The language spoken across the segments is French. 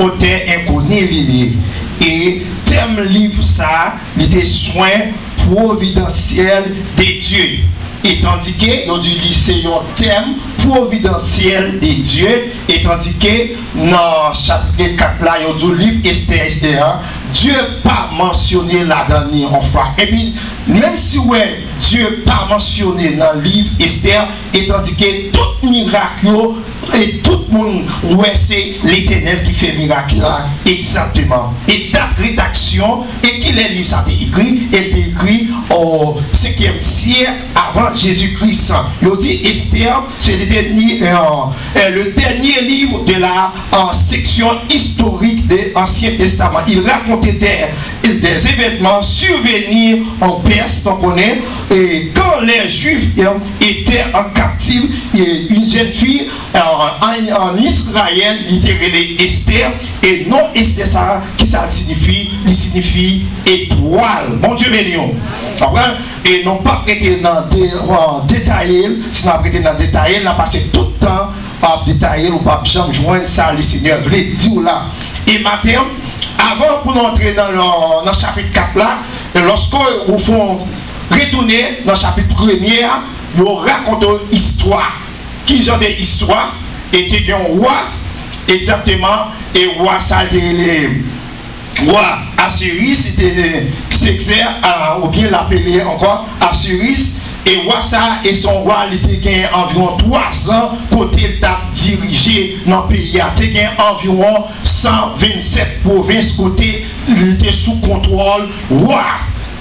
auteur inconnu lié. Et thème livre ça, il était soin providentiel des dieux. Et tandis que il dit c'est un thème providentiel des dieux, et tandis que dans chapitre 4 là, il dit livre Esther, Dieu pas mentionné la dernière fois. Et puis même si ouais, Dieu pas mentionné dans le livre Esther, et tandis que tout miracle et tout le monde ouais c'est l'Éternel qui fait miracle là exactement. Et date rédaction et qui les livres ça écrit, elle est écrit au 5e siècle avant Jésus-Christ. Il dit Esther, c'est le dernier livre de la section historique de l'Ancien Testament. Il racontait des événements survenus en Perse, on connaît, et quand les Juifs étaient en captivité, une jeune fille en Israël, il était Esther, et non Esther, ça, qui ça signifie? Il signifie étoile. Bon Dieu béni. Et non pas prêter dans détailler, sinon prêter dans détailler, on a passé tout le temps à détailler ou pas jamais joindre ça, le Seigneur voulait dire là. Et matin, avant pour entrer dans le chapitre 4 là, lorsqu'on font retourner dans le chapitre 1er, ils racontent une histoire. Qui genre d'histoire? Était un roi, exactement, et roi ça les roi Assyrie, c'était s'exerce ou bien l'appelé encore Assyrie. Et roi ça et son roi il était environ 3 ans côté il a dirigé dans le pays. Il était environ 127 provinces côté il était sous contrôle roi.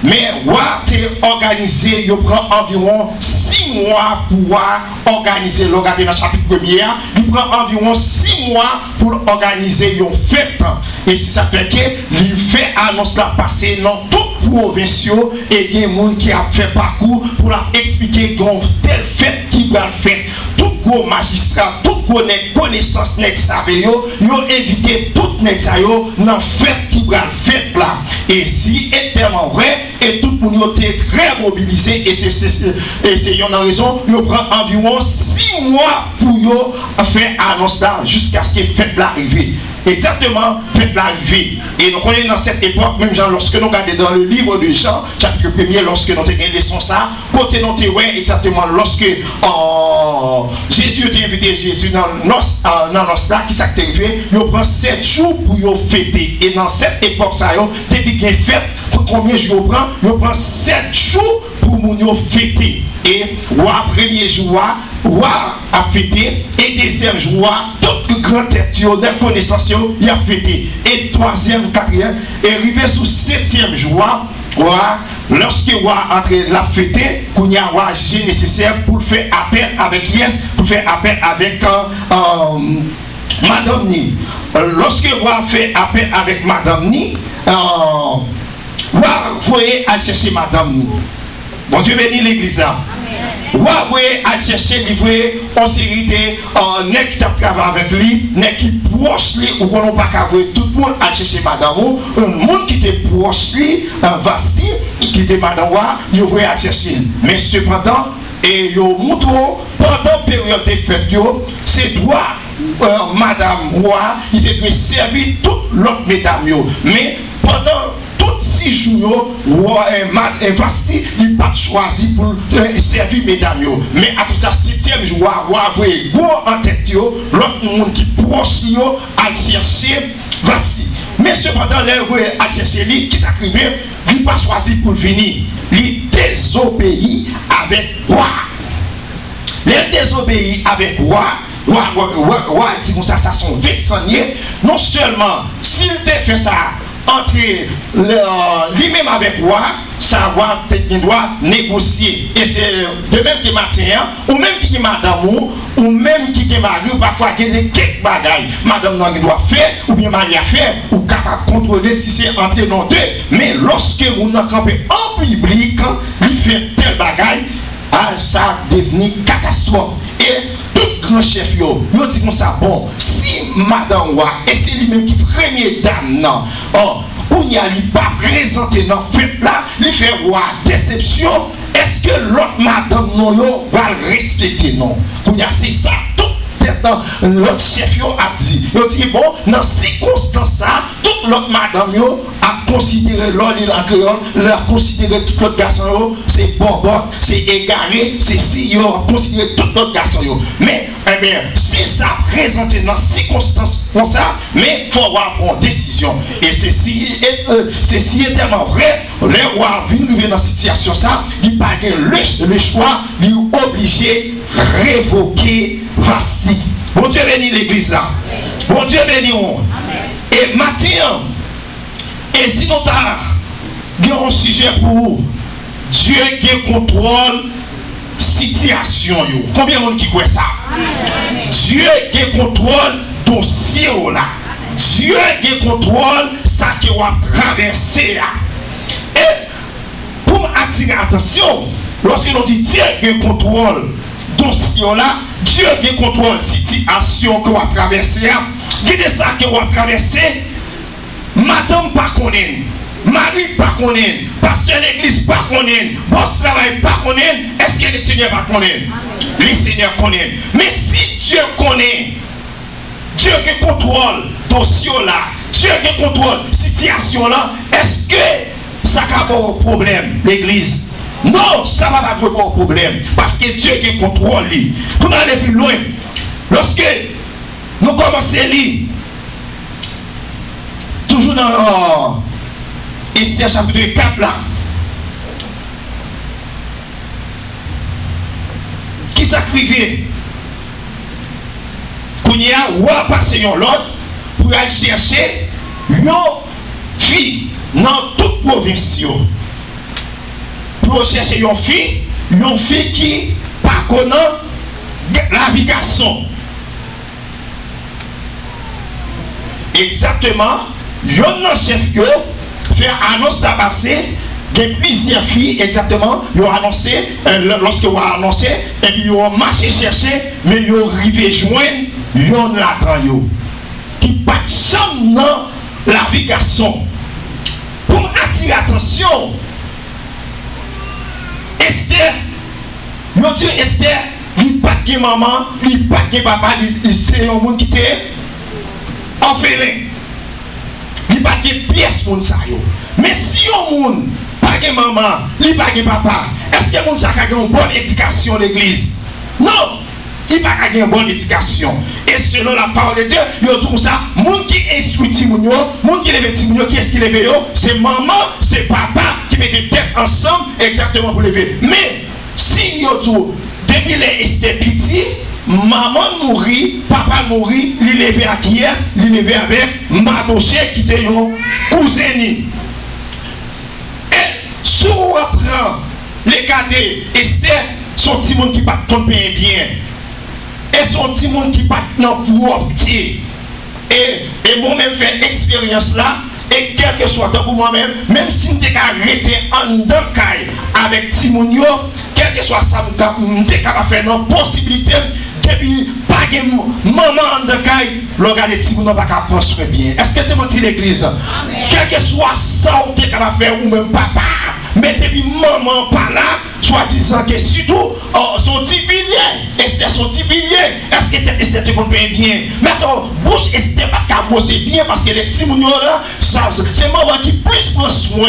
Mais roi t'est organisé, il prend environ 6 mois pour organiser. Regardez dans le chapitre 1er, il prend environ 6 mois pour organiser une fête. Et c'est ça fait que il fait annonce la passer dans toute province et il y a des gens qui a fait parcours pour leur expliquer qu'on telle fête qui va faire. Tout gros magistrat, tout gros connaissance nek savent yo éviter tout nek sa yo dans fête qui va faire là. Et si est tellement vrai et tout le monde est très mobilisé et c'est une raison, il prend environ 6 mois pour faire annonce là jusqu'à ce que fête l'arrivée. Exactement, fête l'arrivée. Et nous connaissons dans cette époque, même genre, lorsque nous regardons dans le livre de Jean, chapitre 1er, lorsque nous avons une leçon ça, côté nous avons exactement lorsque Jésus a invité Jésus dans nos là, qui s'est arrivé, il prend 7 jours pour fêter. Et dans cette époque, ça, depuis qu'il y a fête, combien de jours il prend 7 jours pour nous fêter. Et roi premier jour, roi a fêté, et deuxième jour, toute grande tête, de connaissance, il a fêté. Et troisième, quatrième, et arrivé sous 7e jour, lorsque roi entre la fêté, qu'on y a roi j'ai nécessaire pour faire appel avec Yes, pour faire appel avec Madame Ni. Lorsque roi fait appel avec Madame Ni, roi voyez aller chercher Madame Ni. Bon Dieu bénit l'église là. Roi voyez aller chercher livrer en série de nèg qui travaille avec lui, nèg qui proche lui ou qu'on pas qu'à voir tout le monde aller chercher madame ou un monde qui était proche lui, Vasti qui était madame roi, il voyait aller chercher. Mais cependant et yo montre pendant période de fête yo, c'est droit madame roi, il devait servir toutes l'autre mesdames yo. Mais pendant 6 jours, roi Vasti, il n'a pas choisi pour servir mesdames. Mais à tout ça, 7e jour, roi voyez gros en tête, l'autre monde qui proche, à chercher Vasti. Mais cependant, les voyez à chercher lui, qui s'acrivait, il n'a pas choisi pour venir. Il désobéit avec roi. Il désobéit avec roi. Roi dit comme ça sont vexaniers. Non seulement, s'il te fait ça, entre lui-même avec roi, ça doit négocier. Et c'est de même que matin, ou même qui est madame, ou même qui est mari, ou parfois qui est quelques bagailles. Madame doit faire, ou bien mari a fait, ou capable de contrôler si c'est entre nous deux. Mais lorsque vous n'avez campé en public, il fait tel bagaille, ça devient catastrophe. Et tout grand chef, yo dit comme ça, bon, si madame roi, et c'est lui-même qui premier dame, non, on n'y a pas présenté dans la fête là, il fait roi déception, est-ce que l'autre madame non yo va le respecter, non? On y a c'est ça, tout l'autre chef yo a dit, il dit bon, dans circonstance l'autre madame yo a considéré l'autre en créole, a considéré tout l'autre garçon, c'est bonbon, c'est égaré, c'est si yo a considéré tout l'autre garçon yo. Mais eh bien, si ça présente dans circonstances comme ça, mais il faut avoir une décision. Et ceci est tellement vrai, les rois viennent dans cette situation ça, ils pas le choix, ils sont obligés de révoquer Vasti. Bon Dieu bénit l'église là. Bon Dieu bénit. Et maintenant, et si nous avons un sujet pour vous, Dieu qui contrôle situation. Combien de monde qui croit ça? Dieu qui contrôle dossier là. Dieu qui contrôle ça qui va traverser. Et pour attirer l'attention, lorsque l'on dit Dieu qui contrôle dossier là, Dieu qui contrôle situation que va traverser. Qui est ça qui va traverser? Madame pas connaît, mari pas connaît, pasteur l'église pas connaît, boss travail pas connaît, est-ce que le Seigneur va connaître? Le Seigneur connaît. Mais si Dieu connaît, Dieu qui contrôle dossier là, Dieu qui contrôle situation là, est-ce que ça va avoir un problème, l'église? Non, ça va pas avoir un problème. Parce que Dieu qui contrôle lui. Pour aller plus loin, lorsque nous commençons à lire, toujours dans Esther chapitre 4 là, qui s'acrivait, qu'on y a roi passé l'autre pour aller chercher une fille dans toute province. Pour chercher une fille qui par connaît la vie garçon. Exactement, un chef qui fait annonce à passer, il y a plusieurs filles, exactement, ils ont annoncé, lorsque vous avez annoncé, et puis ils ont marché chercher, mais ils ont arrivé joindre, ils ont l'attend, qui pas de chambre dans la vie garçon. Pour attirer l'attention, Esther, ils dit Esther, il n'y a pas de maman, il n'y a pas de papa, c'est un monde qui était orphelin. Il n'y a pas de pièce pour ça. Mais si un monde n'a pas de maman, il n'y a pas de papa, est-ce que le monde a une bonne éducation à l'église? Non, il n'y a pas une bonne éducation. Et selon la parole de Dieu, il y a tout ça. Le monde qui instruit les gens, le monde qui lève les gens, qui est-ce qui lève? C'est maman, c'est papa qui met des têtes ensemble exactement pour lever. Mais si il y a tout, depuis les Esther petit, maman mourit, papa mourit, il levé à qui est, il levé avec Madoché qui était un cousin. Et si on reprend les cas d'Esther, son petit monde qui pas tomber bien. Et son petit monde qui pas dans pour petit. Et moi-même fait l'expérience là. Et quel que soit pour moi-même, même si je suis arrêté en dedans avec Timonio, quel que soit ça, je suis capable de faire une possibilité. Depuis pas de maman en dedans, le gars de Timonio va pas construire bien. Est-ce que tu m'as dit l'église? Quel que soit ça, tu es capable de faire, ou même papa. Mais depuis maman par là, soi-disant que surtout son petit pilier, et c'est son petit pilier, est-ce que Esther te comprend bien? Maintenant, bouche Esther pas qu'à bosser bien parce que les petits mounions là, c'est maman qui plus prend soin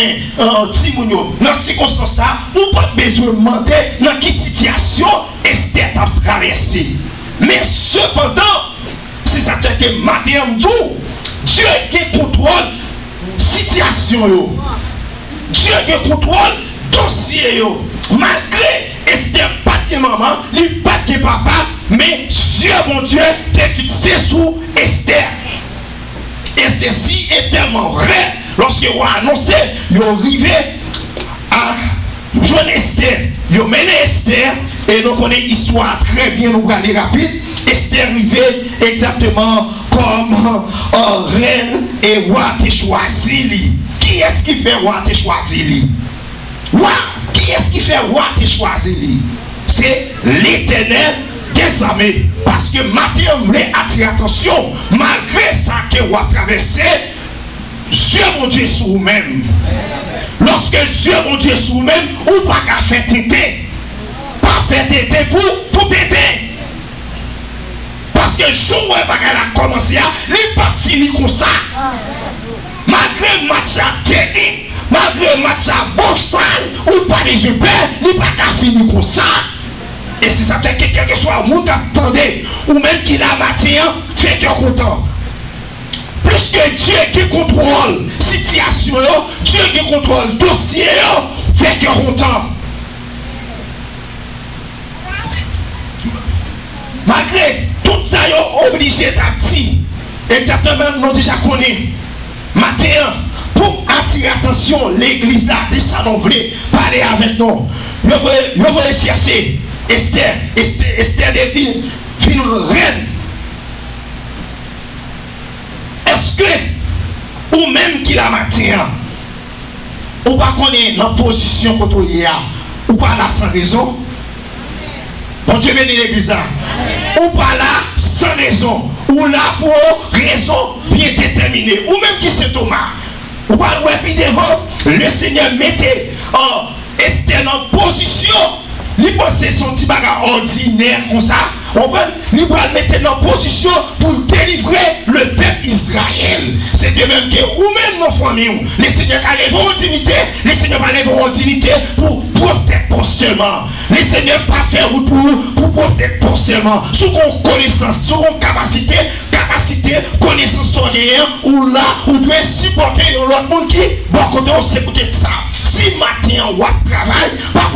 petits mounions. Dans ces circonstances ça, ou pas besoin de demander dans quelle situation Esther t'a traversé. Mais cependant, c'est ça que Madame dit, Dieu qui contrôle situation yo. Dieu qui contrôle dossier yo. Malgré Esther pas de maman, ni pas de papa, mais Dieu mon Dieu t'est fixé sous Esther. Et ceci est tellement vrai lorsque vous annoncez, vous arrivez à Jeune Esther, vous menez Esther, et nous connaissons l'histoire très bien, nous allons rapide. Esther arrivait exactement comme reine et roi qui choisi. Qui est-ce qui fait roi qui choisi? Qui est-ce qui fait roi qui choisi? C'est l'Éternel des armées. Parce que Matthieu voulait attirer l'attention, malgré ça que roi traversé, Dieu mon Dieu sur vous-même. Lorsque Dieu mon Dieu sur vous-même, ou pas qu'à faire têter. Pas faire têter pour têter. Parce que le jour où elle a commencé, il n'est pas fini comme ça. malgré match à boxal, ou pas les yeux pères, il pas qu'à finir comme ça. Et si ça fait que quel que soit le monde qui attendait, ou même qui l'a matin, fait qu'il est content. Plus que Dieu qui contrôle la situation, Dieu qui contrôle le dossier, fait qu'il est content. Malgré tout ça, ils sont obligés d'être exactement, nous déjà connaissons. Matin, pour attirer l'attention, l'église là, des salons voulait parler avec nous. Je voulais chercher Esther devient une reine. Est-ce que, ou même qui la matin, ou pas qu'on est dans la position qu'on ou pas là sans raison? Bon Dieu bénit l'église là. Ou pas là sans raison, ou là pour raison bien déterminée, ou même qui c'est Thomas. Ou pas ouais, puis devant, le Seigneur mettait Esther en position, il pensait son petit bagage ordinaire comme ça, il va le mettre en position pour délivrer le peuple Israël. C'est de même que, ou même nos familles, les Seigneurs qui lèvent en dignité, les Seigneurs qui lèvent en dignité pour protéger ponctuellement. Les Seigneurs pas faire route pour protéger ponctuellement. Sous connaissance, sous capacité, connaissance soignée, ou là, ou doit supporter l'autre monde qui, bon, côté on sait peut-être ça. Si matin on va travailler, pas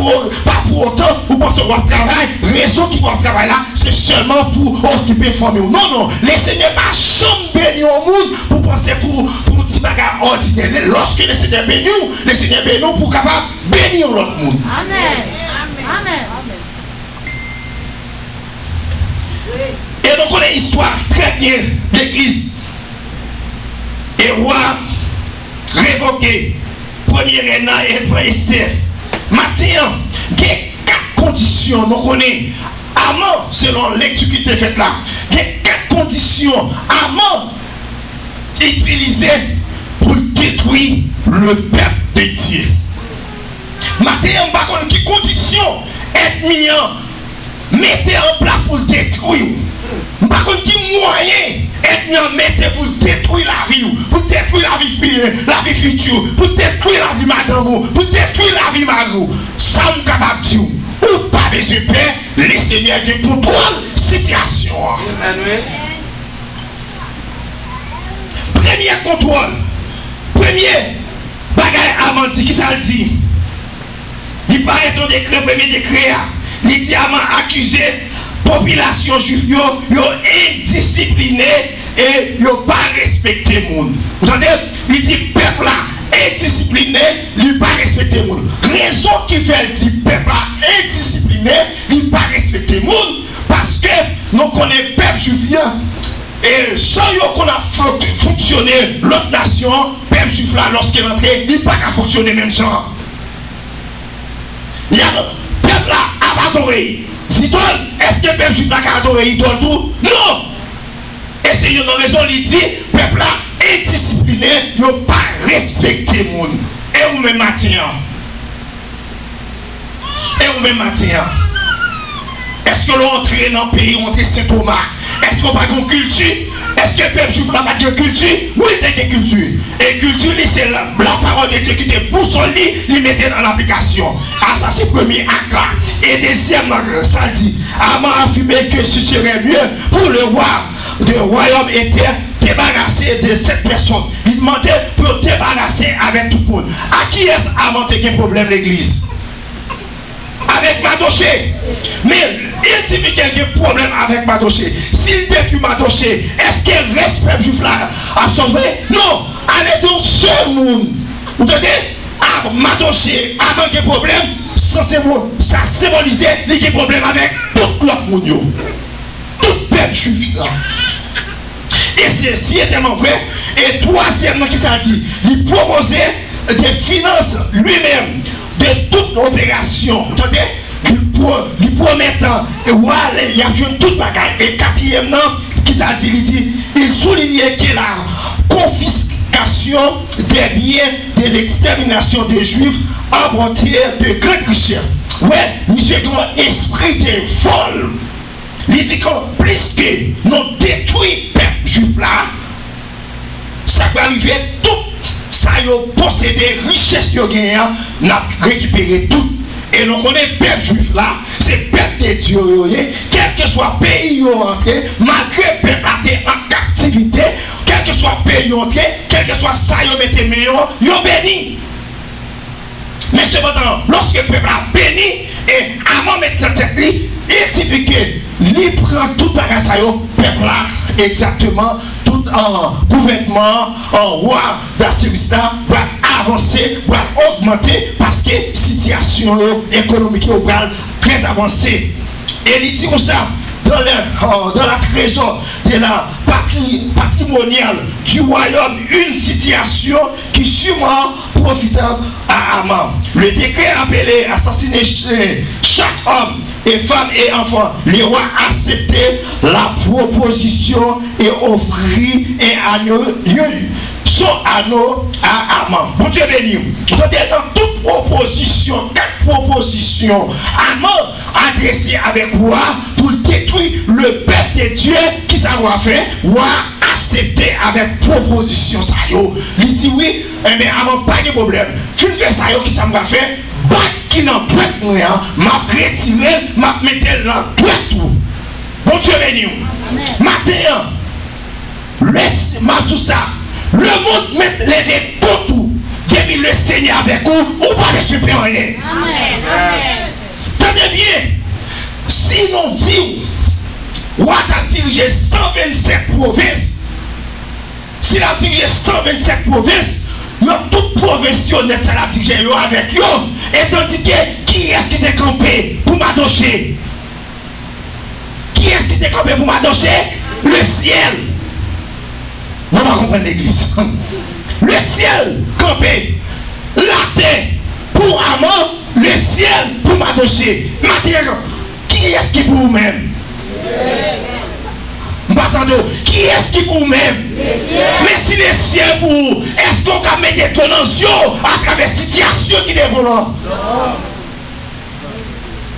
pour autant, vous pensez qu'on va travailler, raison qui va travailler là, c'est seulement pour occuper la famille. Non, non, les seigneurs pas chambre béni au monde pour penser pour un petit bagage ordinaire. Lorsque les seigneurs bénissent pour capable bénir l'autre monde. Amen. Amen. Et donc on a une histoire très bien d'église. Et roi révoqué. Premier Rénan et premier Esther. Maintenant, il y a 4 conditions. Nous connaissons, avant, selon l'exécutif fait là, il y a 4 conditions avant utilisées pour détruire le peuple de Dieu. Maintenant, par contre, quelles conditions être mis mettez en place pour le détruire. Par contre, quels moyens être mis en mettre pour détruire la vie, pour détruire la vie future, pour détruire la vie madame, pour détruire la vie marou. Ça nous capable de dire, ou pas besoin de paix, les seigneurs qui contrôlent la situation. Premier contrôle, premier bagaille amenti, qui ça le dit? Il paraît ton décret, premier décret, il dit à accusé population juive, yo indiscipliné et yo pas respecté le monde. Vous entendez? Il dit peuple là indiscipliné, il pas respecté le monde. Raison qui fait le dit peuple là indiscipliné, il pas respecté le monde parce que nous connaissons peuple juif et sans yo qu'on a fonctionné l'autre nation, peuple juif là lorsqu'il est entré, il pas qu'à fonctionner même genre. Il y a peuple là a adoré. Idole, est-ce que le peuple juif a adoré idole tout? Non! Et c'est une raison, il dit, le peuple là indiscipliné, il n'a pas respecté le monde. Et vous même matin. Est-ce que l'on entre dans le pays, on est Saint-Thomas? Est-ce qu'on n'a pas de culture? Est-ce que le peuple juif n'a pas de culture? Oui, il y a une culture. Et culture, c'est la parole de Dieu qui était pour son lit, il mettait dans l'application. Ah, ça c'est le premier acte là. Et deuxième, ça dit, avant affirmer que ce serait mieux pour le roi du royaume était débarrasser de cette personne. Il demandait pour débarrasser avec tout le monde. À qui est-ce avant qu'il y ait un problème l'église? Avec Madoché. Mais il dit qu'il y a un problème avec Madoché. S'il détruit Madoché, est-ce qu'il respecte juif là absorbé? Non. Allez dans ce monde. Vous entendez? Madoché, avant qu'il y ait problème, ça symbolisait qu'il y a problème avec tout l'autre monde. Tout peuple juif là. Et ceci est tellement vrai. Et troisièmement, qui ça dit? Il proposait des finances lui-même de toute opération. Vous entendez? Il promettant, et voilà, il y a toute bagaille. Et quatrièmement, qui ça dit? Il soulignait que la confiscation des biens de l'extermination des Juifs en frontière de grandes richesses. Ouais, monsieur grand esprit de vol. Il dit que plus que nous détruisons le peuple juif là, ça va arriver tout ça y a possédé, richesse yo gagné, n'a récupéré tout. Et nous connaissons le peuple juif là, c'est le peuple de Dieu, quel que soit le pays où rentré, malgré le peuple a été en captivité, quel que soit le pays où rentré, quel que soit ça, ils ont été ils ont béni. Mais cependant, lorsque le peuple a béni, et avant de mettre la tête, il signifie que il prend tout bagage ça, le peuple là, exactement, tout en gouvernement, en roi d'Assyrie, va avancer, va augmenter, parce que la situation économique est très avancée. Et il dit comme ça, dans la trésor de la patrimoniale du royaume, une situation qui est sûrement profitable à Haman. Le décret appelé assassiner chaque homme et femme et enfant. Le roi a accepté la proposition et offrit un agneau, son anneau à Haman. Bon Dieu béni. Dans toute proposition, 4 propositions, Haman adressé avec roi pour détruire le peuple de Dieu qui ça va faire. Roi accepté avec proposition ça yo. Il dit oui, mais Haman pas de problème. Tu fais ça yo qui ça va faire. Bat qui n'en prête rien, m'a retiré, m'a mettre dans tout. Bon Dieu béni. Matin, laisse moi tout ça. Le monde met levé tout. Depuis le Seigneur avec vous, ou pas de supérieur. Tenez bien, si nous disons, roi a dirigé 127 provinces, s'il a dirigé 127 provinces, il y a toute professionnelle ça l'a dirigé avec eux. Et tandis que qui est-ce qui était campé pour m'adocher? Qui est-ce qui était campé pour m'adocher? Le ciel. On va comprendre l'église. Le ciel campé, la terre pour Haman, le ciel pour m'adocher. Maintenant, qui est-ce qui pour vous-même? Qui est-ce qui pour vous-même? Mais si le ciel pour vous, est-ce qu'on peut mettre des donations à travers la situation qui est pour nous?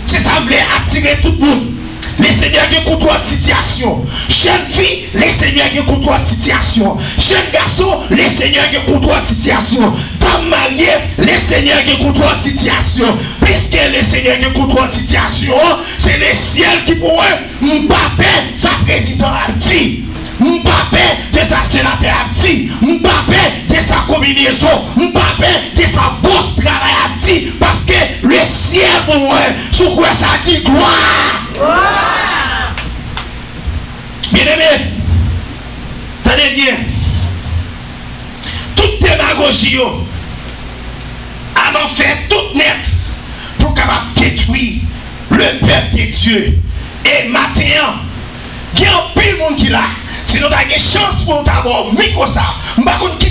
C'est ça voulait attirer tout le monde. Les seigneurs qui contrôlent la situation. Jeune fille, les seigneurs qui contrôlent la situation. Jeune garçon, les seigneurs qui contrôlent la situation. Dame mariée, les seigneurs qui contrôlent la situation. Puisque les seigneurs qui contrôlent la situation, c'est les ciels qui pourraient Mbappé, sa président a dit. Mbappé de sa sénateur a dit. Mbappé de sa combinaison. Mbappé de sa bourse travail a dit. Parce que le ciel pour moi, sur quoi ça dit gloire. Bien aimé, tenez bien, toute démagogie a fait tout net pour capable détruire le peuple de Dieu. Et maintenant, il y a un peu de monde qui là. Si nous avons une chance pour nous avoir micro ça, nous avons qui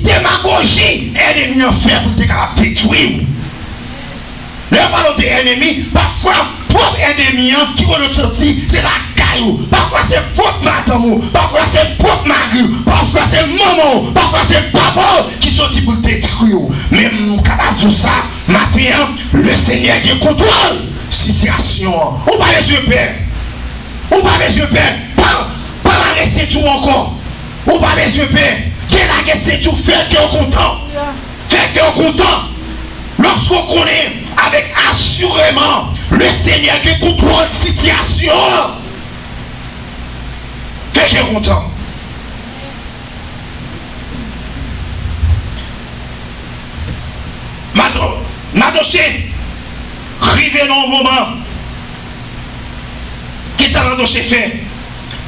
démagogie ennemi en fait pour te détruire. Le parlons des ennemis, parfois propre ennemi qui va nous sortir, c'est la caillou. Parfois c'est propre madame, parfois c'est propre mari, parfois c'est maman, parfois c'est papa qui sont pour te détruire. Mais capable de ça, maintenant, le Seigneur qui contrôle la situation. On va les yeux père. On va les yeux père. Pas la rester tout encore. On va les yeux père. Quelle la rester tout, faire que content. Faire que content. Lorsqu'on connaît avec assurément le Seigneur qui contrôle la situation, fait que content. Madoché, arrivé dans un moment, qu'est-ce que Madoché fait?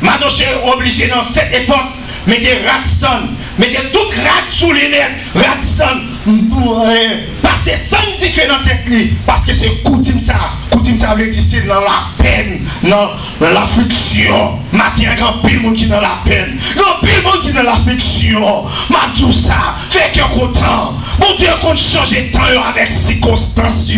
Madoché obligé dans cette époque, mettez Radisson, mettez toute rad sous les nets, Radisson, passer sans différentes techniques, parce que c'est coutume ça veut dire c'est dans la peine, dans l'affliction. Maintenant, il y a un peu de monde qui est dans la peine, il y a un peu de monde qui est dans l'affliction. Tout ça, fait que content. Mon Dieu, qu'on change de temps avec circonstances.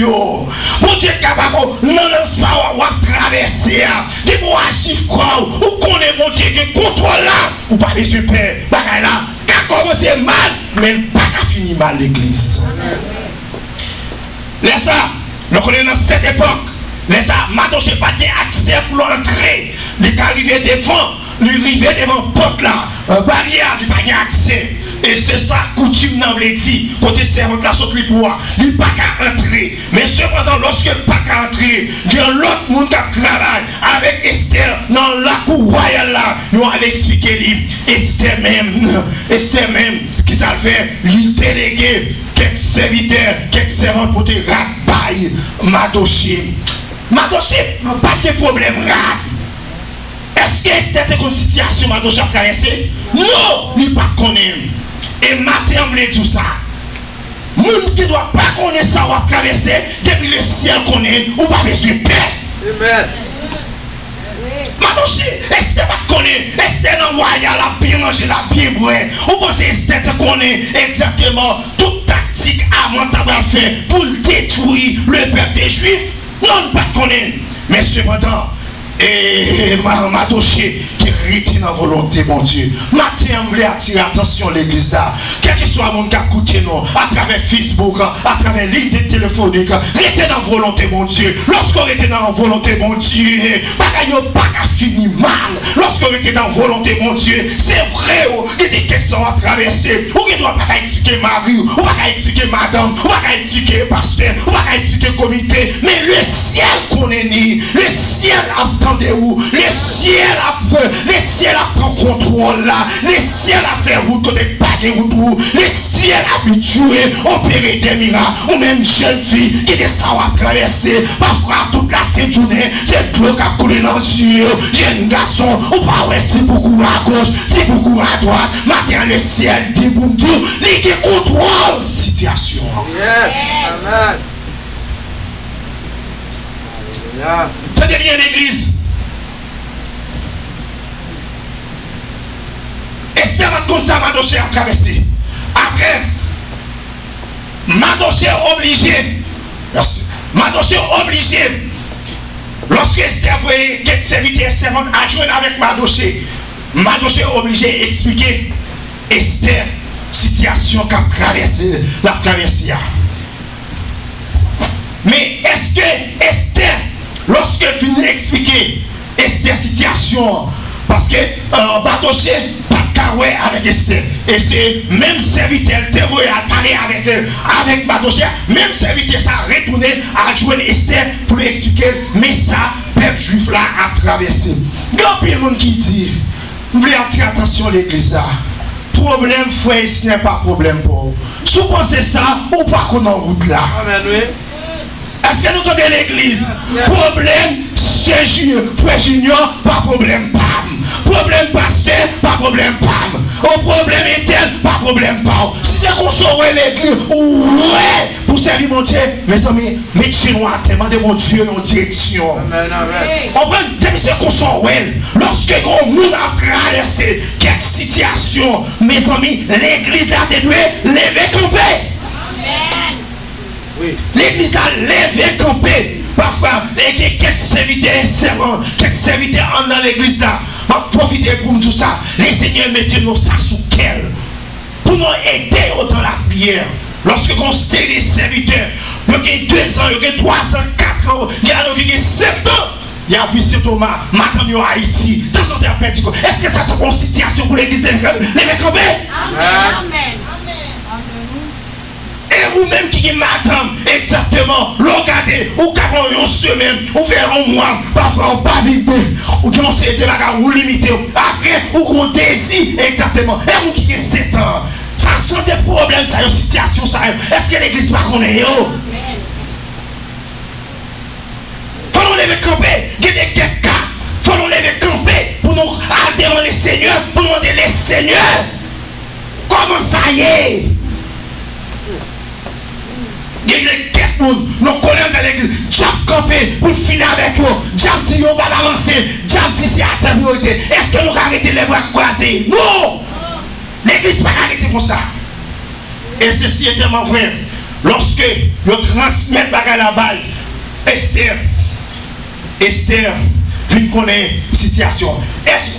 Mon Dieu, capable, non, ça va traverser. Des mots à chiffres, ou qu'on est mon Dieu qui contrôle là, ou pas les super, bagaille là, qu'à commencer mal, mais pas qu'à finir mal l'église. Laisse ça, nous connaissons dans cette époque. Mais ça, Madoché n'a pas accès pour l'entrée. Il est arrivé devant, il est arrivé devant porte là, barrière, il n'a pas accès. Et c'est ça, coutume n'a pas dit. Côté servant là, saute les pouvoirs. Il n'est pas qu'à entrer. Mais cependant, lorsque il n'est pas qu'à entrer, il y a l'autre monde qui travaille avec Esther dans la cour royale là. Ils allé expliquer lui. Esther même, qui ça fait, lui déléguer quelques serviteurs, quelques servants pour te rabailler Mardochée. Mardochée, pas de problème, est-ce que Esther était une situation Mardochée a traversé? Non, il n'est pas connu. Et matin, on dit tout ça. Moun qui ne doit pas connaître ça ou traverser, depuis le ciel connaît, ou pas besoin de paix. Amen. Mardochée, Esther pas connaît, Esther dans le royal, la bien manger, la bien boire. Ou pensez Esther te connaît exactement toute tactique avant d'avoir fait pour détruire le peuple des Juifs? Non, pas connaît. Mais cependant, et Mardochée qui reste dans la volonté, mon Dieu. Matin, on voulait attirer attention à l'église là. Quel que soit mon gars, écoutez-nous, à travers Facebook, à travers ligne téléphonique, restez dans la volonté, mon Dieu. Lorsqu'on était dans la volonté, mon Dieu, pas qu'à finir mal. Lorsqu'on était dans la volonté, mon Dieu, c'est vrai, il y a des questions à traverser. Ou qui ne doit pas expliquer Marie, ou pas expliquer madame, ou pas expliquer pasteur, ou pas expliquer comité. Mais le ciel connaît ni, le ciel attendez-vous, le ciel a pris contrôle là, le ciel a fait route côté pas de route, le ciel a habitué, opérer des miracles, ou même jeune fille qui descend à traverser, parfois toute la journée, c'est l'eau qui a coulé dans les yeux, jeune garçon, ou pas ouais, c'est beaucoup à gauche, c'est beaucoup à droite, maintenant le ciel dit pour tout, il qui contrôle la situation. Yes, amen. Ça devient l'église. Esther va comme ça, Mardochée a traversé. Après, Mardochée obligé. Merci. Mardochée obligé. Lorsque Esther voyait quelques serviteurs et servantes adjoindre avec Mardochée, Mardochée obligé d'expliquer Esther, situation qu'a traversé, la traversée. Mais est-ce que Esther, lorsque finit d'expliquer Esther situation, parce que Mardochée pas carré avec Esther, et c'est même serviteur qui a parlé avec Mardochée, même serviteur ça a retourné à jouer Esther pour lui expliquer, mais ça, peuple juif là a traversé. Il y a plein de monde qui dit, vous voulez attirer attention à l'église là. Problème, frère, ce n'est pas problème pour vous. Si vous pensez ça, ou pas qu'on en route là. Amen, oui. Est-ce que nous entendons l'église? Problème, c'est frère Junior, pas problème, pam. Problème pasteur, pas problème, pam. Au problème éternel, pas problème, pam. Si c'est qu'on sauve l'église, ouais, pour servir mon Dieu, mes amis, mettez-nous à terre, demandez mon Dieu en direction. Amen, amen. On prend des messieurs qu'on sauve, lorsque le monde a traversé quelques situations, mes amis, l'église a déduit, lever camper. Amen. Oui. L'église a levé campé. Parfois, il y a quelques serviteurs dans l'église là. On va profiter pour tout ça. Les seigneurs mettez nous ça sous quel pour nous aider dans la prière. Lorsque on sait les serviteurs, il y a 2 ans, il y a 3 ans, 4 ans, il y a 7 ans. Il y a vu ce Thomas, madame en Haïti, dans son terre perdu. Est-ce que ça c'est une situation pour l'église de lever campé? Amen. Et vous-même qui êtes madame, exactement, regardez, ou qu'avant une semaine, ou vers un mois, parfois on pas vivre, ou qu'on sait de la gare, ou limiter, après, ou qu'on désire, exactement. Et vous qui êtes 7 ans, ça sent des problèmes, ça, une situation, ça, est-ce que l'église va connaître? Faut nous lever camper, il y a des cas, faut nous lever camper, pour nous adhérer les seigneurs, pour nous demander les seigneurs. Comment ça y est? Il y a des personnes, nous connaissons dans l'église, Diable campé pour finir avec eux, Diable dit on va avancer, Diable dit c'est à ta priorité. Est-ce que nous arrêtons les bras croisés? Non! L'église ne va pas arrêter pour ça. Et ceci est tellement vrai. Lorsque nous transmettons la balle, Esther, vient connaître la situation.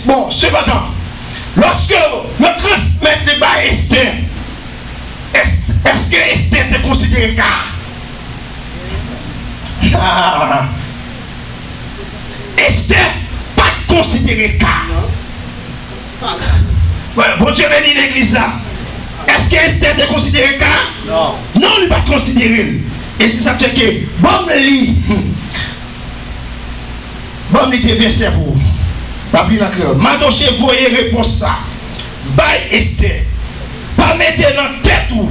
Bon, cependant, lorsque nous transmettons les balles, Esther, est-ce que Esther est considérée car? Esther pas considérée car. Bon Dieu bénit l'église là. que Esther te considéré car? Non. Non, il pas considéré. Et c'est ça que bon li. Bon li te verset pour. Pas plus la créole. Madoché voyez réponse ça. By Esther. Pas mettre dans tête ou.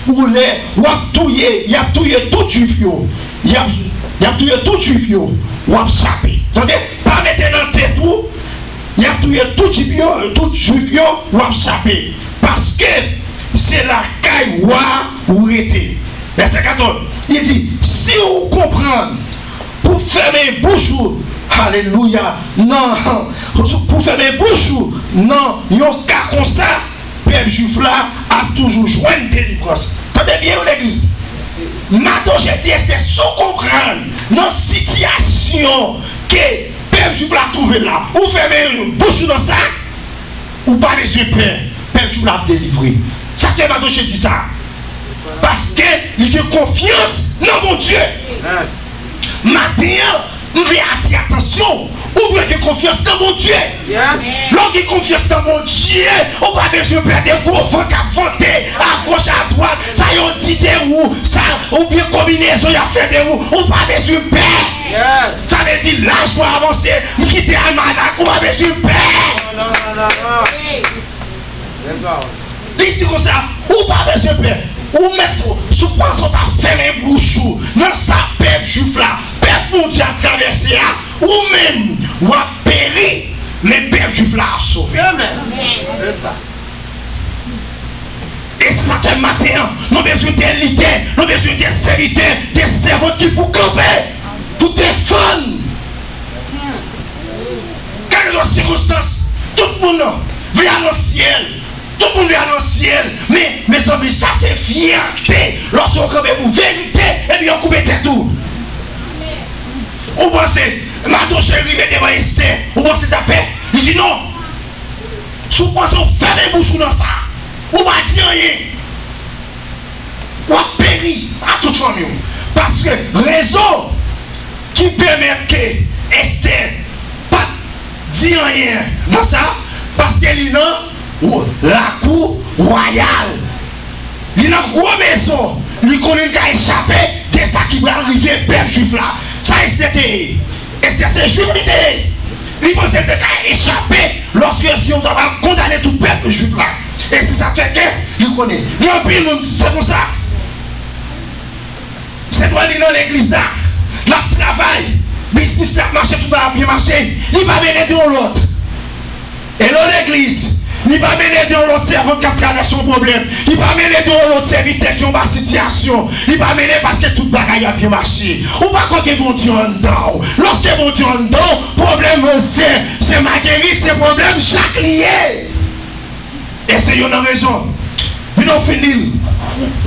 Ou les wap touye, y a touye tout juif yo. Y a touye tout juif yo. Wap chapé. Attendez, pas mettre dans tête ou. Y a touye tout juif yo, wap chapé. Parce que c'est la caille ou rete. Verset 14. Il dit, si vous comprenez, pour fermer bouche, alléluia, non, pour fermer bouche, non, yon cas comme ça, peuple juif là a toujours joué une délivrance. Attendez bien l'église. Maintenant, j'ai dit, c'est sans comprendre, dans la situation que peuple juif là trouvé là, ou fermer bouche dans ça, ou pas les yeux père, peuple juif là délivré. Ça que maintenant j'ai dit ça. Parce qu'il a confiance dans mon Dieu. Maintenant, nous devons attirer attention. Vous devez avoir confiance dans mon Dieu. Lorsqu'il y a confiance dans mon Dieu, on va besoin de perdre des gros vents à vanter à gauche, à droite. Ça y a dit des roues, ça, ou bien combinaison, il y a fait des roues. On va besoin de perdre. Ça veut dire l'âge pour avancer, nous quitter un malade, on va besoin de perdre. Non. Il dit comme ça, ou pas besoin de perdre. Ou mettre, sous quoi sont à faire un bouchou, dans sa peuple juif là, peuple mondial traversé, ou même, ou a péri, mais peuple juif là a sauvé. C'est ça. Et ça te matin, nous avons besoin de leaders, nous avons besoin de serviteurs, des servants qui pour camper, tout est fun. Quelles sont les circonstances, tout le monde vient dans le ciel. Tout le monde vient dans le ciel. Mais mes amis, ça c'est fierté. Lorsqu'on campe pour vérité, et puis on coupe tout. On pense, Mato chéri est devant Esther. On pense ta paix. Il dit non. Si on pense, on ferme les bouches dans ça. On va dire rien. On va périr à toute famille. Parce que raison qui permet que Esther pas dire rien dans ça, parce qu'elle est dans la cour royale. Il y a une grosse maison. Lui connaît qu'à échapper de ça qui va arriver peuple juif là. Ça c'était c'est juif. Il pensait qu'à échapper lorsque si on va condamner tout peuple juif là. Et si ça fait que il connaît. Il y a un pile c'est comme ça. C'est toi qui dans l'église là. La travail. Business ça marche tout va bien marcher. Il va mener de l'autre. Et dans l'église. Il va mener de l'autre servant qui a traversé son problème. Il va mener de l'autre serviteur qui ont ma situation. Il va mener parce que tout le bagaille a bien marché. Ou pas quand bon Dieu en dedans. Lorsque bon Dieu en dedans, problème c'est Marguerite, c'est problème chaque lié. Et c'est une raison. Venons finir.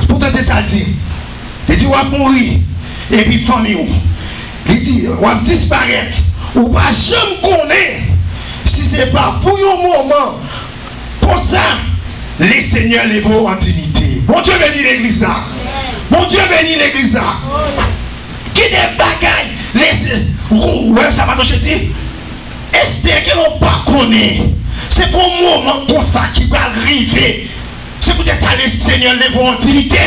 Pourtant, ça dit. Il dit, on va mourir. Et puis, famille. Il dit, on va disparaître. Ou pas jamais connaître. Si ce n'est pas pour un moment. Pour ça, les seigneurs les vont en dignité. Mon Dieu bénit l'église là. Mon Dieu bénit l'église là. Qui des bagailles. Ouais, ça va toucher dit. Esther que l'on pas connaît. C'est pour un moment comme ça qui va arriver. C'est peut-être ça les seigneurs les vont en dignité.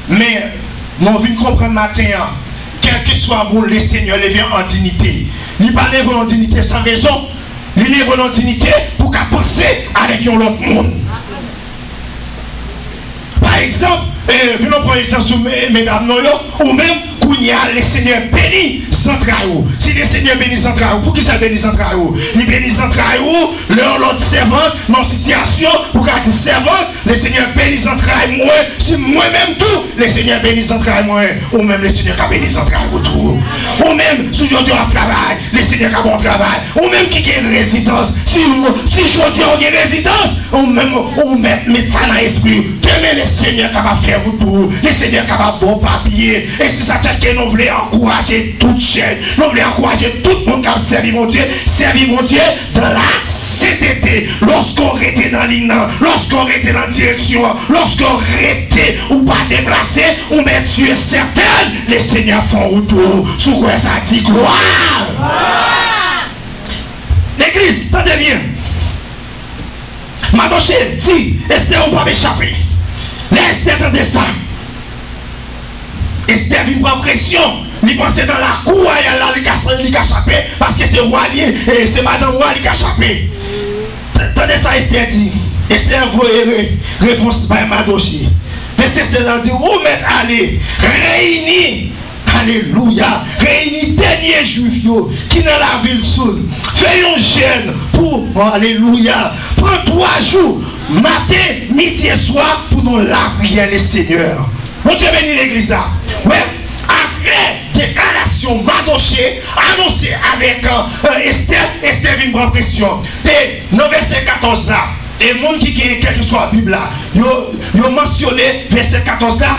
Mais, nous venons comprendre matin. Quel que soit bon, les seigneurs les viennent en dignité. Ils ne pas les en dignité sans raison. Ils les en dignité pour qu'à penser avec l'autre monde. Par exemple, venons prendre exemple sur mesdames, ou même les seigneurs bénis Centraïou. Si les seigneurs bénis Centraïou, pour qui ça bénis Centraïou? Ils bénis Centraïou, l'autre servante, dans situation, pour qu'à dire servante, les seigneurs bénis Centraïou, moi, si moi-même tout, les seigneurs bénis Centraïou, moi, ou même les seigneurs qui bénis Centraïou tout. Ou même, si aujourd'hui on travaille, les seigneurs qui ont bon travail, ou même qui ont une résidence, si aujourd'hui on a une résidence, ou même, mettre ça dans l'esprit, demain les seigneurs qui vont faire pour les seigneurs qui vont bon papier, et si ça que nous voulons encourager toute chaîne, nous voulons encourager tout le monde qui a servi mon Dieu dans la CTT. Lorsqu'on était dans l'île, lorsqu'on était dans la direction, lorsqu'on était ou pas déplacé, on met Dieu certain, les seigneurs font retour. Sous quoi ça dit gloire? L'église, attendez bien. Mardoché dit, Esther ou pas échapper. Esther entendait ça. Esther vient prendre pression. Il pensait dans la cour, il a échappé parce que c'est roi et c'est madame roi qui a échappé. Attendez ça, Esther dit. Esther voyait réponse par Mardoché. Verset 16 dit, vous mettez allez, réunis. Alléluia. Réunis derniers juifs qui dans la ville sud. Fais un jeûne pour, alléluia. Prends 3 jours, matin, midi et soir pour nous la prière le Seigneur. Vous devez venir l'église là. Ouais. Après déclaration, Mardoché annoncé avec Esther, Esther vient prendre pression. Et dans verset 14 là, et le monde qui a quelle que soit la Bible là, ils ont mentionné verset 14 là.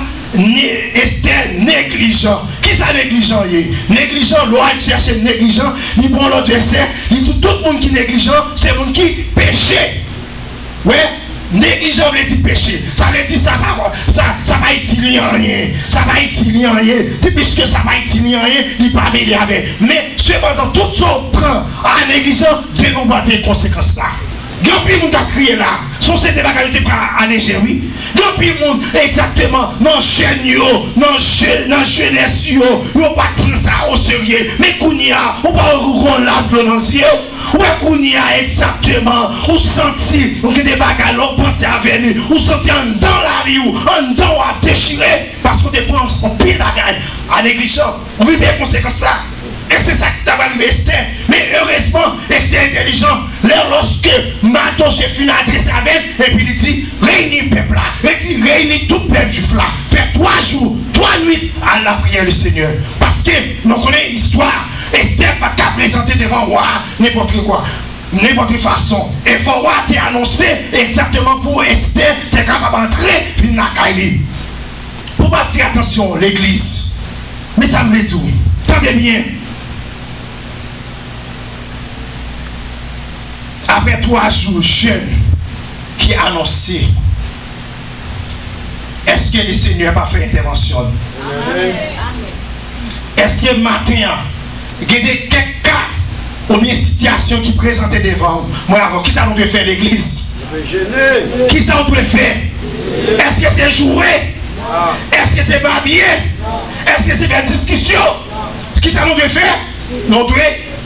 Esther négligent. Qui ça négligent? Négligent, l'on cherche négligent. Il prend l'autre verset. Il dit tout le monde qui est négligent, c'est le monde qui péché. Ouais, négligent veut dire péché. Ça veut dire ça va utiliser rien. Ça va utiliser rien. Puisque ça va utiliser rien, il va pas mêler avec. Mais cependant, tout ça prend à négligent, de nous voir des conséquences là. Grand monde a crié là. Son c'est des bagages qui prend à léger, oui. Grand monde exactement dans chaîne dans jeunesse yo pas prendre ça au sérieux. Mais kounia, on pas rendre la dans ciel. Ouais kounia exactement, on sentit on des bagages on penser à venir, on sentit dans la vie ou en dedans à déchirer parce qu'on te prend en pile bagages à négligent. On vit bien conséquence ça. Et c'est ça qui t'a arrivé Esther. Mais heureusement, Esther intelligent. Lorsque Mardoché finit adressé avec, et puis il dit, réunis le peuple là. Il dit, réunis tout le peuple juif là. Fais 3 jours, 3 nuits à la prière du Seigneur. Parce que nous connaissons l'histoire. Esther n'a pas présenter devant roi n'importe quoi. N'importe façon. Et le roi t'a annoncé exactement pour Esther, t'es capable d'entrer, puis n'a qu'à aller. Pour pas dire attention, l'église. Mais ça me le dit. Tendez bien. Après 3 jours, jeune qui a annoncé, est-ce que le Seigneur n'a pas fait intervention? Est-ce que matin, il y a quelques cas ou bien situations qui présentaient devant moi avant? Qui ça nous peut faire l'église? Qui ça nous peut faire? Est-ce que c'est jouer? Est-ce que c'est babiller? Est-ce que c'est faire discussion? Qui ça nous peut faire? Nous devons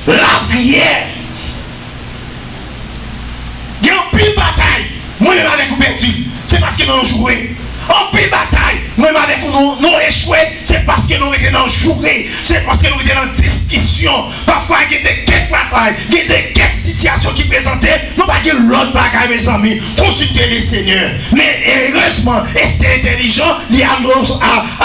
la prière. Il y a une pile bataille. Moi-même avec vous perdu. C'est parce que nous avons joué. En pile bataille. Moi-même avec vous nous échoué. C'est parce que nous étions dans jouer. C'est parce que nous étions dans discussion. Parfois, il y a des quelques batailles. Il y a des quelques situations qui présentaient. Nous n'avons pas l'autre bagaille, mes amis. Consultez les seigneurs. Mais heureusement, Esther intelligent, il a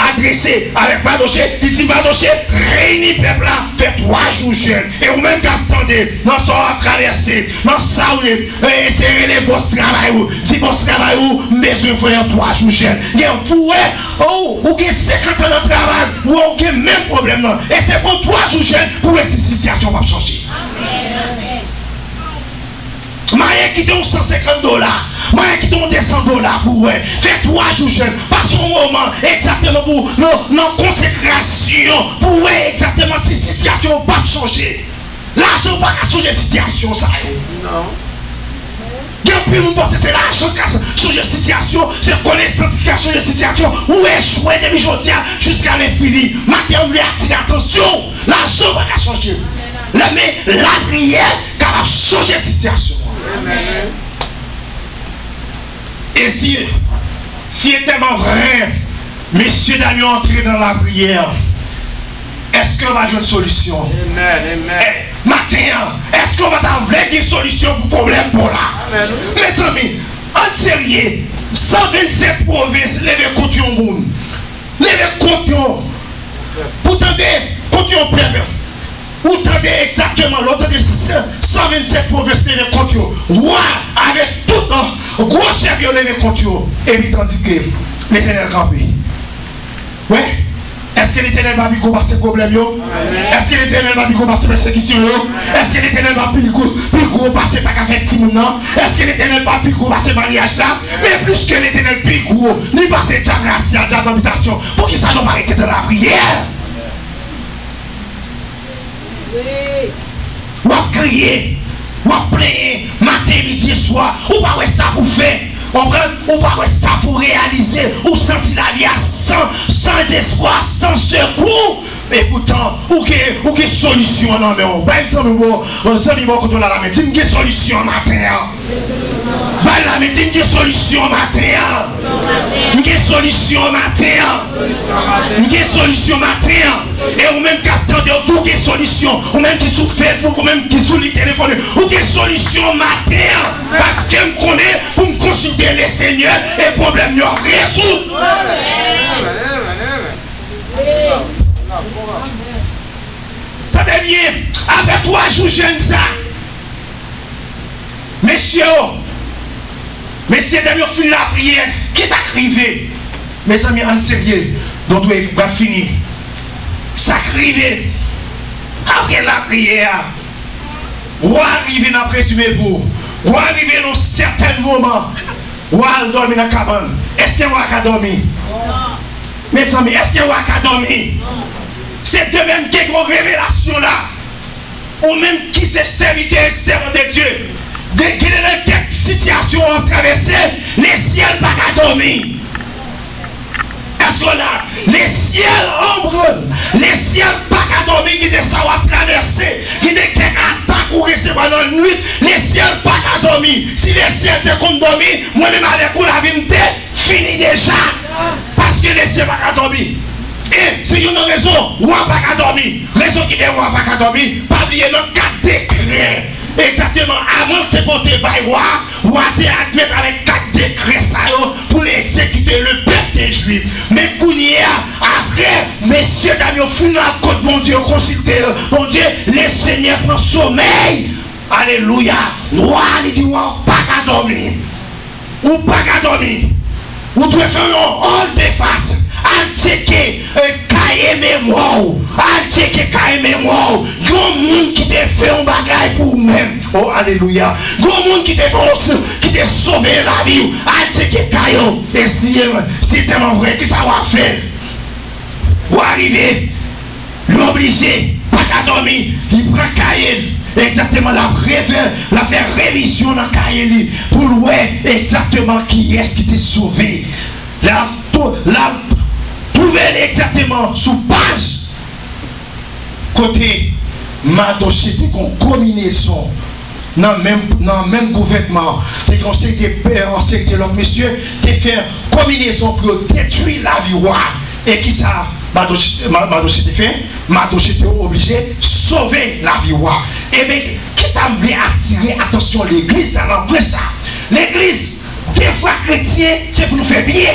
adressé avec Mardoché. Il dit Mardoché, réunis le peuple là, fait 3 jours jeunes. Et vous-même qui attendez, nous sommes traversés, nous sommes serrer les boss travail. Si boss travail, mais je faire 3 jours jeunes. Il y a un pouet, ou qui 50 ans de travail, ou qui même problème. Et c'est pour 3 jours jeunes pour que cette situation va changer. Maïen qui donne $150, Maïen qui donne $200 pour faire 3 jours jeunes, pas son moment exactement pour nos consécration, pour exactement si situation va pas changer. L'argent va pas changer la situation, ça. Non. Puis vous pensez que c'est l'argent qui a changé la situation, c'est connaissance qui a changé la situation, ou échoué depuis aujourd'hui jusqu'à l'infini. Maintenant, vous attirer attention, l'argent va pas changer. Mais la prière qui va changer la situation. Et si est tellement vrai, messieurs d'amis entrer dans la prière, est-ce qu'on va avoir une solution? Matin, est-ce qu'on va avoir une solution pour le problème pour là? Mes amis, en sérieux, 127 provinces lèvent contre un monde. Lèvent contre. Pour tenter contre un peuple. Vous entendez exactement l'autre de 127 provinces lèvent contre eux. Roi avec tout un gros chef lèvent contre eux. Et puis tandis que l'Éternel campé. Ouais. Est-ce que l'Éternel va bien passer problème? Est-ce que l'Éternel va bien passer persécution? Est-ce que l'Éternel va bien passer pas qu'à faire petit monde? Est-ce que l'Éternel va bien passer mariage là? Mais plus que l'Éternel bien gros, ni passer déjà grâce, déjà d'habitation. Pour qui ça nous va arrêter de la prière? Ou à crier. Ou plein matin, midi, soir. Ou pas ça pour faire. Ou pas ça pour réaliser. Ou sentir la vie sans espoir, sans secours. Et pourtant, ou que solution non mais par exemple quand on a la médecine, quelle solution matin. Bah la médecine, quelle solution matin. Quelle solution matin. Quelle solution matin. Et ou même qui attendent tout quelle solution, ou même qui sous Facebook, ou même qui sous le téléphone, ou quelle solution matin. Parce que me connaît pour me consulter les seigneurs et problème nous résoudre. T'as bien, avec 3 jours jeune ça. Messieurs, dernier fin la prière, qui s'acrivait? Mes amis, en sérieux, donc on va finir. S'acrivait. Après la prière, ou arriver dans présumé pour, ou arriver dans certains moments, ou aller dormir dans la cabane. Est-ce qu'il y a dormir? Mes amis, est-ce qu'il y a dormir? C'est de même qui ont révélation là. Ou même qui se serviteur et servant de Dieu. Dès qu'il y a quelques situations à traverser, les ciels pas qu'à dormir. Est-ce qu'on a les ciels ombreux, les ciels pas qu'à dormir qui de ça à traverser, qui de quelques attaques ou recevoir dans la nuit, les ciels pas qu'à dormir. Si les ciels te comptent dormir, moi-même avec vous la vie fini déjà. Parce que les ciels pas qu'à dormir. Et c'est une raison, ou pas qu'à dormir. Raison qui est ou pas qu'à dormir, pas oublier dans 4 décrets. Exactement, avant de te porter par ou à te admettre avec 4 décrets ça, pour exécuter le peuple des Juifs. Mais après, messieurs, dans le final, quand mon Dieu consulté, mon Dieu, le Seigneur prend sommeil. Alléluia. Noir, il dit, ou pas qu'à dormir. Ou pas qu'à dormir. Ou tu faire un hall de face. Al checker cahier mémoire, al checker cahier mémoire. Grand monde qui te fait un bagage pour vous-même. Oh alléluia. Grand monde qui te fait qui te sauver la vie. Al checker cahier. Et si c'est tellement vrai que ça va faire. Ou arriver, l'obliger, pas qu'à dormir, il prend cahier. Exactement la faire révision dans cahier pour voir exactement qui est-ce qui t'a sauvé. La trouver exactement sous page côté Madoché une combinaison dans le même gouvernement des conseils des pères en secteur l'autre monsieur de faire combinaison pour détruire la vie et qui ça Madoché fait Madoché était obligé de sauver la vie et bien qui ça voulait attirer attention l'église ça après ça l'église des fois chrétien c'est pour nous faire bien.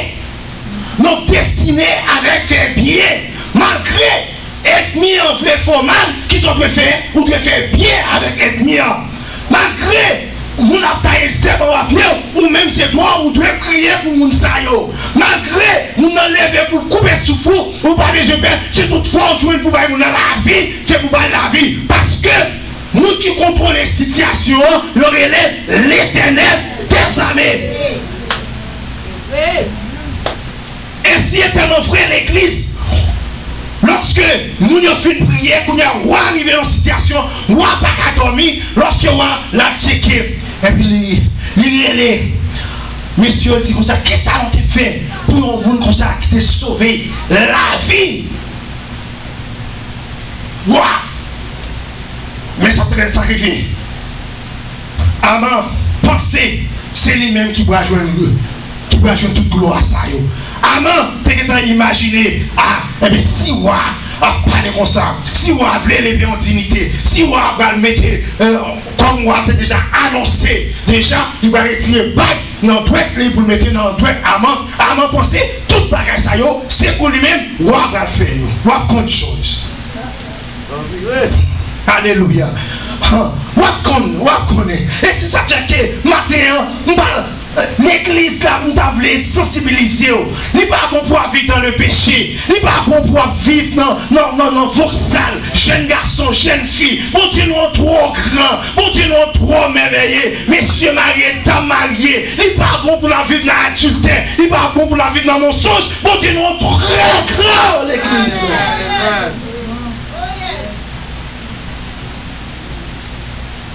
Nous destinés avec faire bien, malgré ethnie en vrai formal, qui sont de faire ou de faire bien avec ethnie. Malgré nous avons taillé ou même c'est droit ou de crier pour nous sayo. Malgré nous enlever pour couper souffle ou pas les yeux, c'est toutefois jouer pour nous la vie, c'est pour la vie. Parce que nous qui contrôlons les situations, nous relève l'éternel des armées. Et si est tellement vrai l'église, lorsque nous avons fait une prière, qu'on a arrivé dans une situation, nous n'avons pas dormir, lorsque nous avons la checké, et puis il est messieurs, dit comme ça, qu'est-ce que ça a fait pour un monde comme ça qui t'a sauvé la vie? Wow. Mais ça te arrive. Amen. Pensez, c'est lui-même qui va jouer toute gloire à ça. Amen. Tu as imaginé, eh bien, si on a parlé comme ça, si on a levé en dignité, si on a le mettre, comme on a déjà annoncé, déjà, il va retirer bac dans le droit, il va le mettre dans le droit. Amen. Pensez, tout bagage ça, c'est pour lui-même, on va le faire, on va compte chose. Alléluia. Et c'est ça que matin, l'église là, nous devons sensibiliser. Il n'est pas bon pour vivre dans le péché. Il n'est pas bon pour vivre dans vos salles. Jeunes garçons, jeunes filles. Bon Dieu, nous trop grands. Bon Dieu, nous trop merveilleux. Messieurs mariés, dames mariées. Il n'est pas bon pour la vivre dans l'adultère. Il n'est pas bon pour la vivre dans le mensonge. Bon Dieu, nous trop grands, l'église.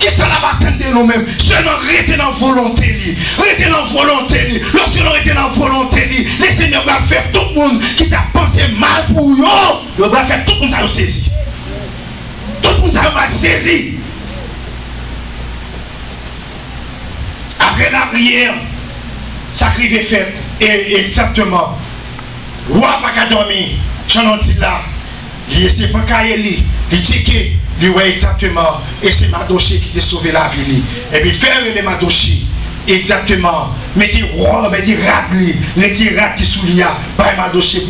Qui ça la va attendre de nous-mêmes? Seulement rester dans la volonté. Rester dans la volonté. Lorsque nous restons dans la volonté, le Seigneur va faire tout le monde qui t'a pensé mal pour eux. Il va faire tout le monde à saisir. Tout le monde va saisir. Après la prière, sacrifice fait. Et exactement. Roi pas qu'à dormir. J'en ai dit là. Il essaie pas qu'à y aller. Il checker. Il voit exactement. Et c'est Madoché qui a sauvé la vie. Et puis faire les Madoché. Exactement. Mettez roi, mettez ragli, mettez rat qui sous l'ia, pas Madoché,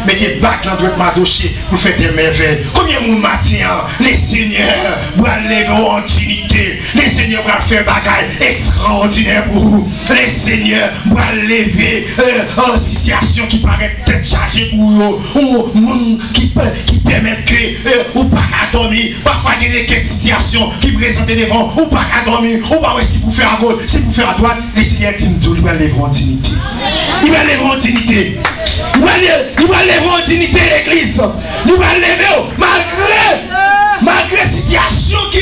mettez bac dans d'autres Madoché pour faire des merveilles. Combien de monde matin, les seigneurs vont lever en dignité, les seigneurs vont faire bagaille extraordinaire pour vous, les seigneurs vont lever en situation qui paraît peut-être chargée pour vous, ou monde qui permet que ou pas qu'à dormir, parfois il y a des situations qui présentent devant, ou pas qu'à dormir, ou pas si pour faire à gauche, si pour faire à droite, les seigneurs disent il va lever en dignité. Il va lever en dignité. Il va lever en dignité l'église. Il va lever malgré la situation qui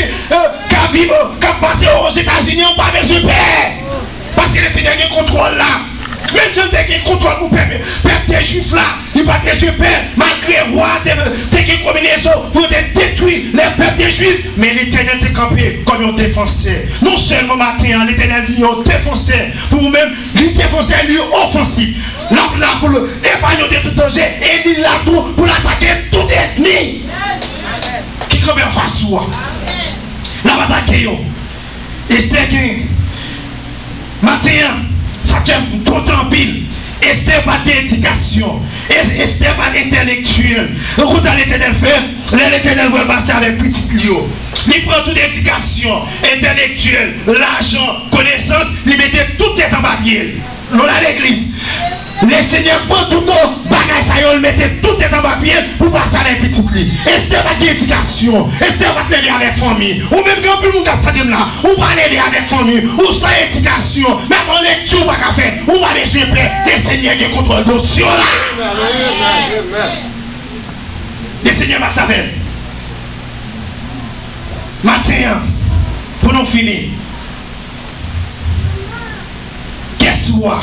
passe aux États-Unis, on n'a pas besoin de paix. Parce que le Seigneur a un contrôle là. Même si on a un contrôle pour peuple des juifs là, il n'a pas besoin de paix. Malgré le roi, il a une combinaison pour détruire les peuples des juifs. Mais l'Éternel est campé comme un défenseur. Non seulement matin, l'Éternel est un défenseur. Pour vous-même, il défenseur lui offensif. Là pour l'épargne de tout danger. Et il est là pour l'attaquer tout ennemi. Qui campe en face de soi. Là, va attaquer. Et c'est que matin, ça tient content pile. Esther pas d'éducation. Esther pas d'intellectuel. Quand l'Éternel fait, l'Éternel va passer avec petit Lio. Il prend toute l'éducation intellectuelle, l'argent, connaissance, il mettait tout est en papier. Nous à l'église. Le Seigneur prend tout le bagage, ça il mettait tout est en papier pour passer avec petit Lio. Esther pas d'éducation. Esther pas lever avec famille. Ou même quand plus monde a là, ou pas lever avec famille, ou sans éducation, même en lecture pas qu'à faire, ou pas laisser prêt. Le Seigneur qui contrôle le dossier là. Le Seigneur va savoir. Matin, pour nous finir, qu'est-ce soit,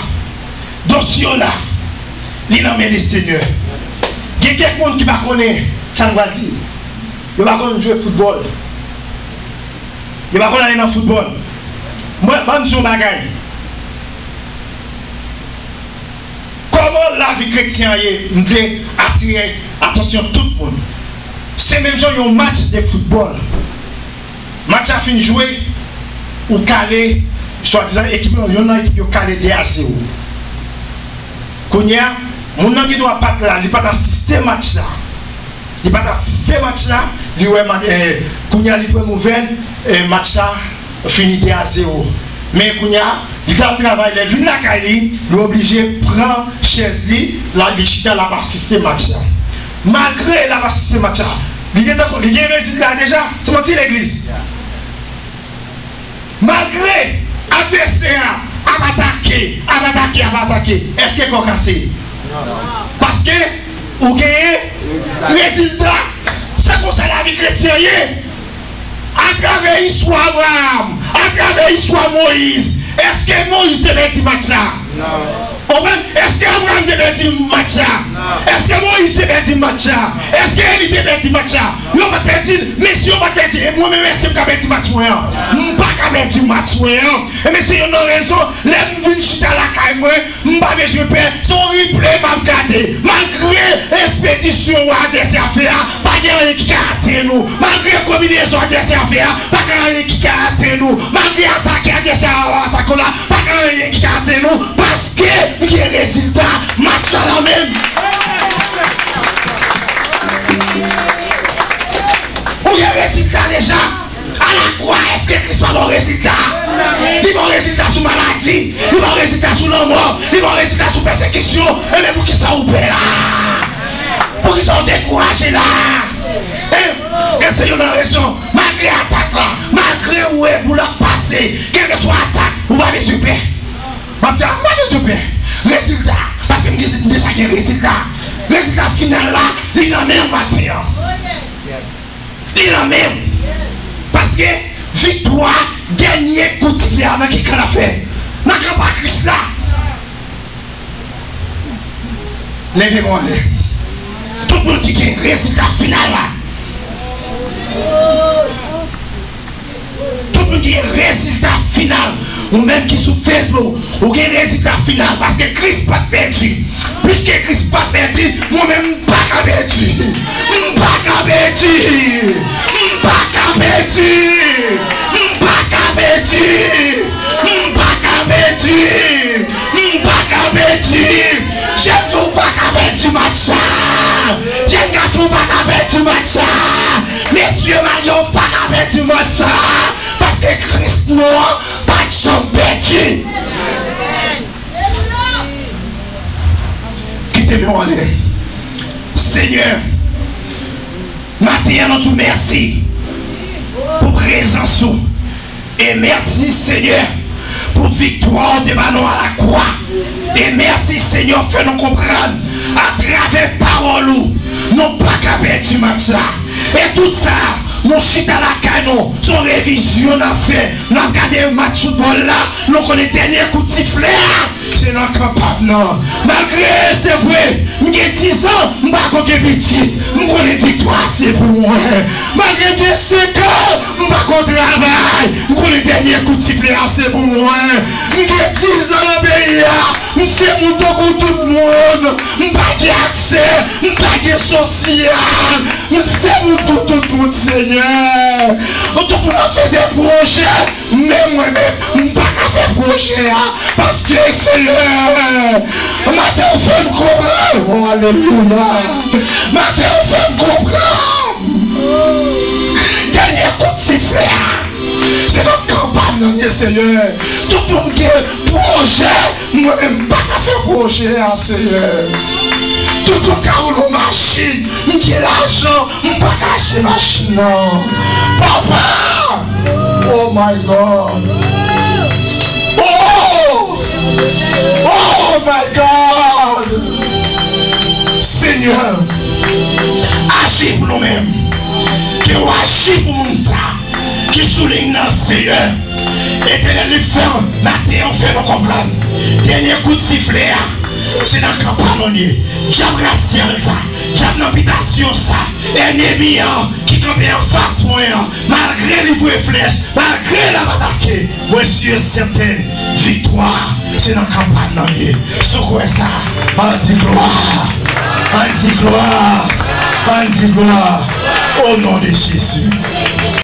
dossier là, il nomme le Seigneur. Il y a quelqu'un qui va connaître, ça ne va dire. Il va connaître jouer au football. Il va connaître aller dans le football. Moi, je suis un bagage. Comment la vie chrétienne veut attirer attention de tout le monde? C'est même genre un match de football. Match a fini jouer ou calé, soi-disant équipe, il y en a qui ont calé des ACO. Kounia, mon qui doit pas là, il pas assister match là. Il pas assister match là, il ouais Kounia il peut nouvelle match là fini des ACO. Mais Kounia, il a travaillé, il vient la Kali, il est obligé de prendre chaise li, là il chita la assister match là. Malgré la assister match là, il y a résultat déjà, c'est mon l'église. Malgré l'adversaire à attaquer, est-ce qu'il est cassé? Non. Parce que vous gagnez résultat, c'est comme ça la vie chrétienne. À travers l'histoire Abraham, à travers l'histoire Moïse, est-ce que Moïse devait dire match là? Non. Est-ce qu'Abraham devait dire match là? Est-ce que Moïse devait dire match là? Est-ce qu'Élie devait dire match là? Nous ne pouvons pas dire, messieurs, on va pas dire, et moi-même, est-ce que je vais dire match moyen? Je ne vais pas dire match moyen. Et messieurs, on a raison, les vignes chita la caille, je ne vais pas dire, son replay m'a regardé. Malgré l'expédition ou adressé à faire, pas rien qui a raté nous. Malgré la combinaison adressée à faire, pas rien qui a raté nous. Malgré l'attaque adressée à l'attaque là, pas rien qui a raté nous. Parce que il y a des résultats, match à la même. Il y a des résultats déjà. À la croix, est-ce que Christ va avoir résultat? Il va avoir résultat sous maladie, il va avoir résultat sous la mort, il va avoir résultat sous persécution. Et même pour qu'ils soient ouverts là, pour qu'ils soient découragés là. Et c'est une raison, malgré l'attaque là, malgré où est pour la passer, quelle que soit l'attaque, vous m'avez super. Résultat, parce que je déjà un résultat. Résultat final là, il a même matin. Il a même. Parce que victoire, dernier coup de sifflet dans qui qu'on a fait. Dans le camp à Christ là. Levez-moi. Tout le monde qui a un résultat final là. Tout le monde qui a un résultat final. Ou même qui sur Facebook, ou qui a un résultat final. Parce que Christ pas perdu. Puisque Christ pas perdu, moi-même pas perdu. Pas perdu. Pas perdu. Pas perdu. Pas perdu. Pas perdu. Je vous pas perdu match. Jeune garçon pas perdu match. Messieurs Marion pas perdu match. Parce que Christ mort pas de champ perdu. Quittez-moi aller. Seigneur, maintenant nous merci pour présence et merci Seigneur pour victoire de Manon à la croix. Et merci Seigneur, fais-nous comprendre à travers parole nous pas qu'à perdre du match là. Et tout ça, nous chita la canon, son révision on a fait, nous avons gardé un match football là, nous connaissons le dernier coup de sifflet. C'est notre capable non. Malgré c'est vrai, j'ai 10 ans, je ne sais pas petit, je connais victoire c'est pour moi. Malgré j'ai 5 ans, je ne sais pas travail, je connais le dernier coup de sifflet c'est pour moi. J'ai 10 ans dans le pays, je sais mon temps pour tout le monde, je n'ai pas accès, je n'ai pas social, je sais mon temps pour tout le monde Seigneur. On doit faire des projets, mais moi-même, je ne peux pas faire des projets parce que Seigneur, matin on fait me comprendre. Oh, alléluia. Matin on fait me comprendre. Dernier coup de sifflet. C'est notre campagne, Seigneur. Tout le monde qui a projet, moi-même, pas qu'à faire projet, Seigneur. Tout le monde qui a une machine, qui a l'argent, pas qu'à acheter machine. Papa! Oh my God! Oh! Oh my God! Seigneur, agis pour nous-mêmes. Que vous agis pour nous. Qui souligne dans le Seigneur. Et puis les femmes, matin, on fait nos comprendre. Dernier coup de sifflet, c'est dans le campagne. J'aime racial ça. J'aime l'habitation ça. Ennemi qui campe en face moi. Malgré les vouées flèches, malgré la bataille. Monsieur certaine victoire. C'est dans le campagne. C'est quoi ça? Anti-gloire. Anti-gloire. Anti-gloire. Au nom de Jésus.